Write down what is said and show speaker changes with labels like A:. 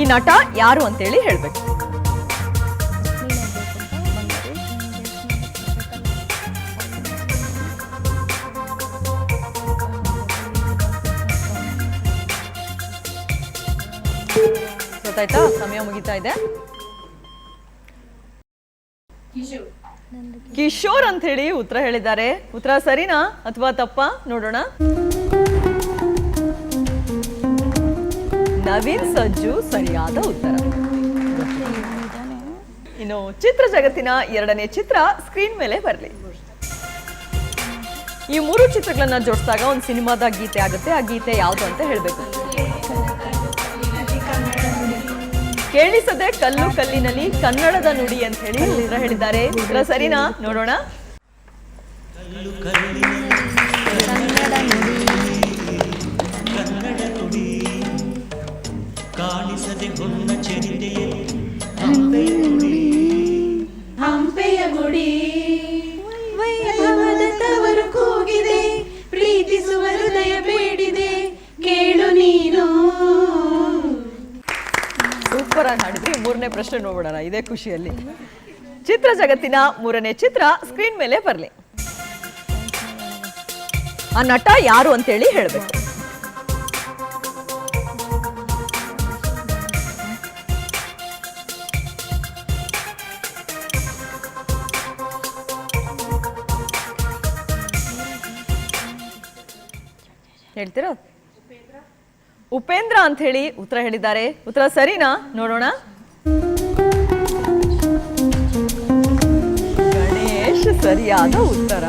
A: ಈ ನಟ ಯಾರು ಅಂತೇಳಿ ಹೇಳ್ಬೇಕು. ಗೊತ್ತಾಯ್ತಾ? ಸಮಯ ಮುಗಿತಾ ಇದೆ. ಕಿಶೋರ್ ಅಂತ ಹೇಳಿ ಉತ್ತರ ಹೇಳಿದ್ದಾರೆ. ಉತ್ತರ ಸರಿನಾ ಅಥವಾ ತಪ್ಪಾ ನೋಡೋಣ. ನವೀನ್ ಸಜ್ಜು ಸರಿಯಾದ ಉತ್ತರ. ಇನ್ನು ಚಿತ್ರ ಜಗತ್ತಿನ ಎರಡನೇ ಚಿತ್ರ ಸ್ಕ್ರೀನ್ ಮೇಲೆ ಬರಲಿ. ಈ ಮೂರು ಚಿತ್ರಗಳನ್ನ ಜೋಡಿಸಿದಾಗ ಒಂದು ಸಿನಿಮಾದ ಗೀತೆ ಆಗುತ್ತೆ. ಆ ಗೀತೆ ಯಾವುದು ಅಂತ ಹೇಳ್ಬೇಕು. ಕೇಳಿಸದೆ ಕಲ್ಲು ಕಲ್ಲಿನಲ್ಲಿ ಕನ್ನಡದ ನುಡಿ ಅಂತ ಹೇಳಿ ಉತ್ತರ ಹೇಳಿದ್ದಾರೆ. ಉತ್ತರ ಸರಿನಾ ನೋಡೋಣ.
B: ಹಂಪೆಯ ಗುಡಿ ವೈಭವದ ತವರು ಕೂಗಿದೆ, ಪ್ರೀತಿಸುವ ಹೃದಯ ಬೇಡಿದೆ, ಕೇಳು ನೀನು.
A: ಸೂಪರ್ ಆಗಿ ಹಾಡಿದ್ರಿ. ಮೂರನೇ ಪ್ರಶ್ನೆ ನೋಡೋಣ ಇದೇ ಖುಷಿಯಲ್ಲಿ. ಚಿತ್ರ ಜಗತ್ತಿನ ಮೂರನೇ ಚಿತ್ರ ಸ್ಕ್ರೀನ್ ಮೇಲೆ ಬರಲಿ. ಆ ನಟ ಯಾರು ಅಂತೇಳಿ ಹೇಳ್ಬೇಕು. ಹೇಳ್ತೀರಾ? ಉಪೇಂದ್ರ ಅಂತ ಹೇಳಿ ಉತ್ತರ ಹೇಳಿದ್ದಾರೆ. ಉತ್ತರ ಸರಿನಾ ನೋಡೋಣ. ಗಣೇಶ್ ಸರಿಯಾದ ಉತ್ತರ.